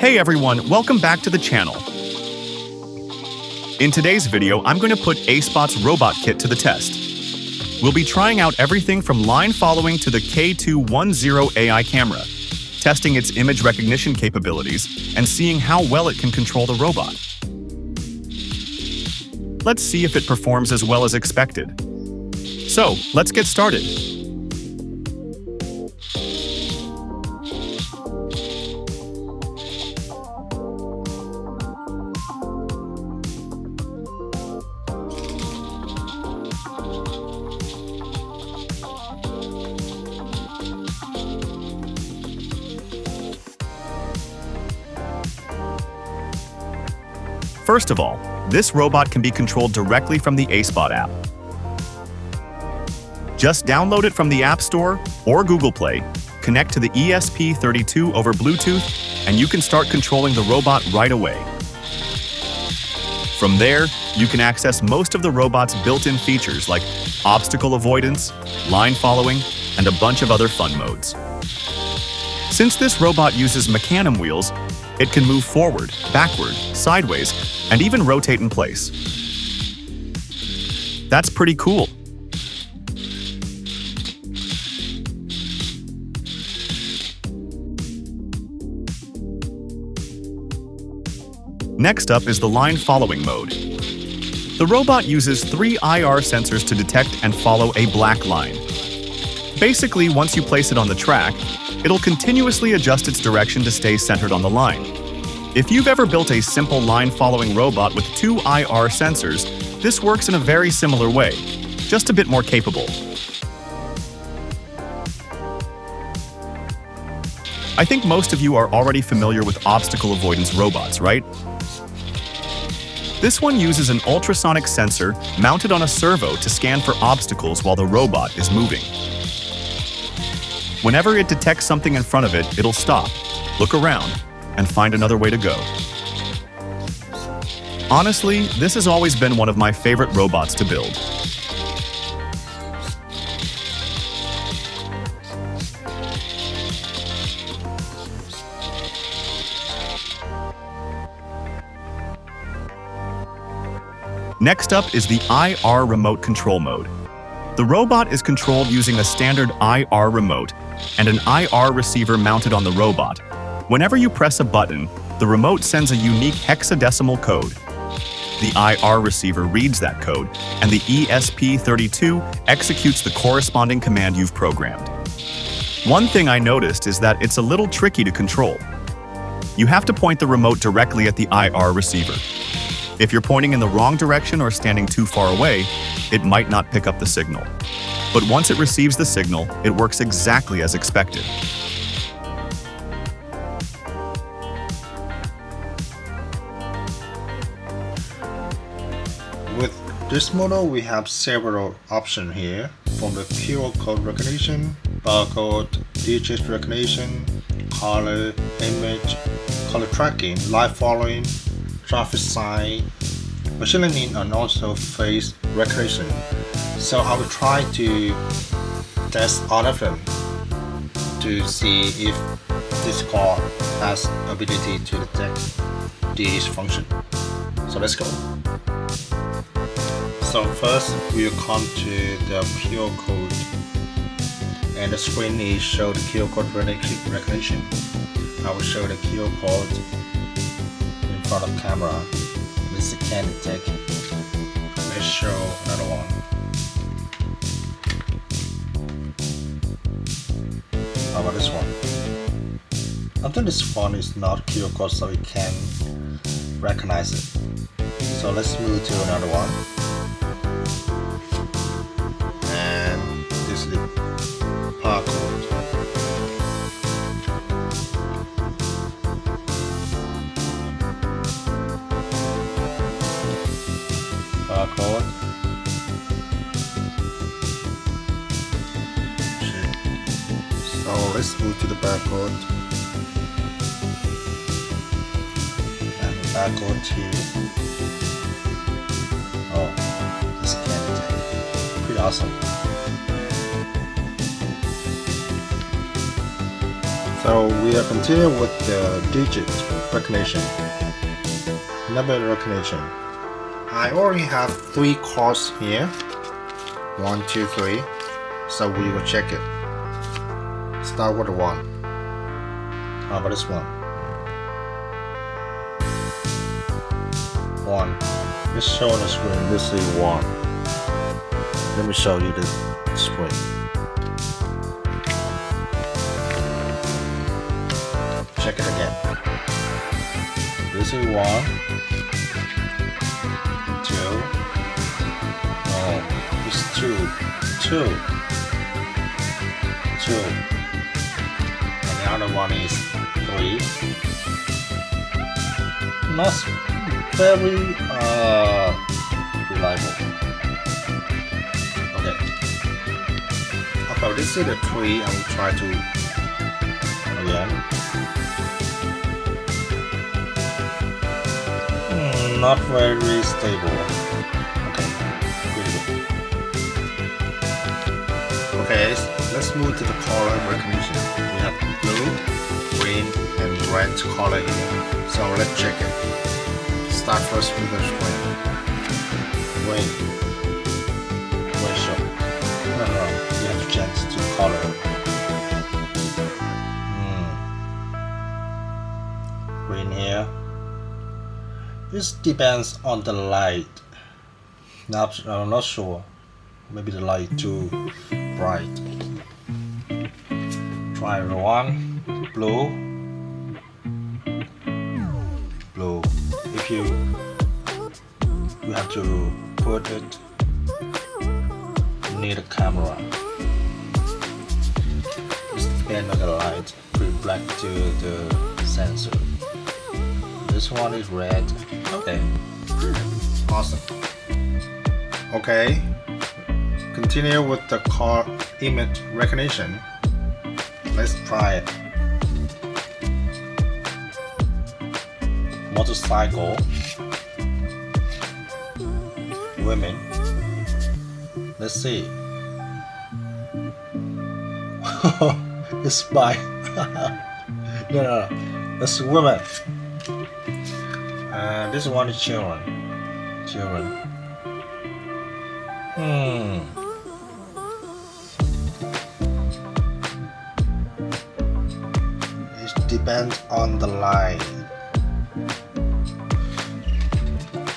Hey everyone, welcome back to the channel. In today's video, I'm going to put Acebott's Robot Kit to the test. We'll be trying out everything from line following to the K210 AI camera, testing its image recognition capabilities, and seeing how well it can control the robot. Let's see if it performs as well as expected. So, let's get started. First of all, this robot can be controlled directly from the Acebott app. Just download it from the App Store or Google Play, connect to the ESP32 over Bluetooth, and you can start controlling the robot right away. From there, you can access most of the robot's built-in features like obstacle avoidance, line following, and a bunch of other fun modes. Since this robot uses Mecanum wheels, it can move forward, backward, sideways, and even rotate in place. That's pretty cool. Next up is the line following mode. The robot uses 3 IR sensors to detect and follow a black line. Basically, once you place it on the track, it'll continuously adjust its direction to stay centered on the line. If you've ever built a simple line-following robot with 2 IR sensors, this works in a very similar way, just a bit more capable. I think most of you are already familiar with obstacle avoidance robots, right? This one uses an ultrasonic sensor mounted on a servo to scan for obstacles while the robot is moving. Whenever it detects something in front of it, it'll stop, look around, and find another way to go. Honestly, this has always been one of my favorite robots to build. Next up is the IR remote control mode. The robot is controlled using a standard IR remote and an IR receiver mounted on the robot. Whenever you press a button, the remote sends a unique hexadecimal code. The IR receiver reads that code, and the ESP32 executes the corresponding command you've programmed. One thing I noticed is that it's a little tricky to control. You have to point the remote directly at the IR receiver. If you're pointing in the wrong direction or standing too far away, it might not pick up the signal. But once it receives the signal, it works exactly as expected. With this model, we have several options here, from the QR code recognition, barcode, digit recognition, color, image, color tracking, live following, traffic sign, machine learning, and also face recognition. So I will try to test all of them to see if this car has ability to detect this function. So let's go. So first we'll come to the QR code, and the screen is show the QR code recognition. I will show the QR code in front of camera. This can detect. Let's show another one. How about this one? I think this one is not QR code, so it can recognize it. So let's move to another one. And this is the barcode. Barcode. So let's move to the barcode. And the barcode here. Oh, this can detect. Pretty awesome. So we are continuing with the digit. recognition. Number recognition. I already have 3 cards here. 1, 2, 3. So we will check it. Start with 1. How about this one? 1. Just show on the screen. This is 1. Let me show you the screen. Check it again. This is 1, 2. Oh, it's 2. 2. 2. And the other one is 3. Not very reliable. Okay, this is the 3. I will try to again. Not very stable. Okay, pretty good. Okay, let's move to the color recognition. We have blue, green, and red color here. So let's check it. Start first with the screen. Green. Green show. No, you have to change to color. Green here. This depends on the light. I'm not sure. Maybe the light too bright. Try 1. Blue. Blue. If you have to put it near the camera. It depends on the light. Reflect to the sensor. This one is red. Okay. Awesome. Okay. Continue with the car image recognition. Let's try it. Motorcycle. Women. Let's see. It's by no. It's women. This one is children. It depends on the light.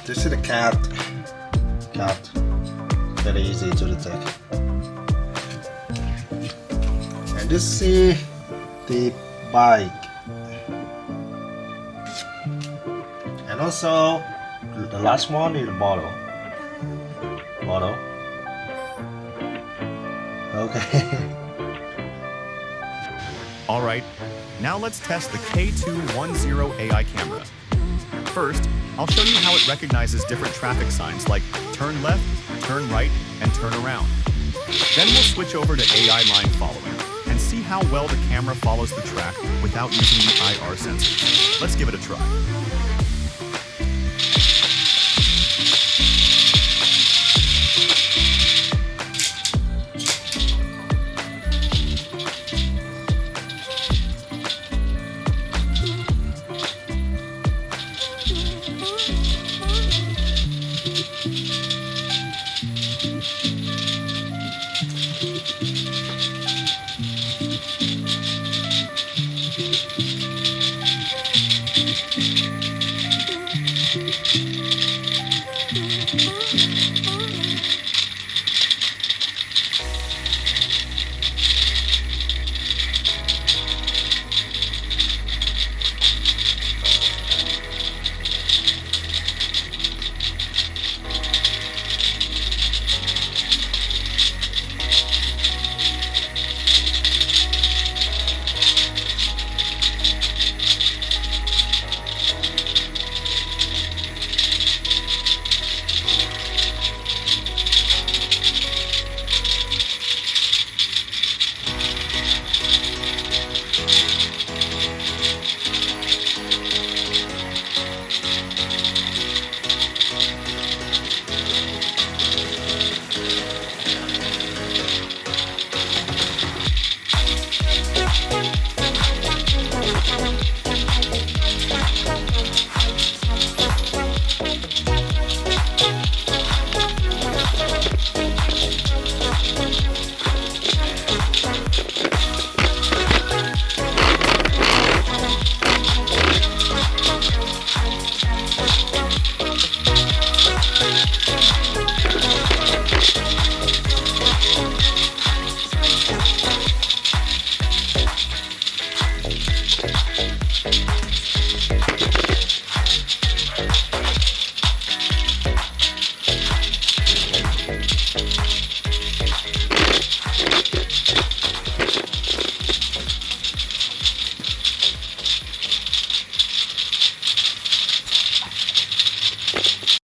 This is the cat. Very easy to detect. And this is the bike. And also, the last one is the bottle. Okay. Alright, now let's test the K210 AI camera. First, I'll show you how it recognizes different traffic signs like turn left, turn right, and turn around. Then we'll switch over to AI line following and see how well the camera follows the track without using the IR sensors. Let's give it a try.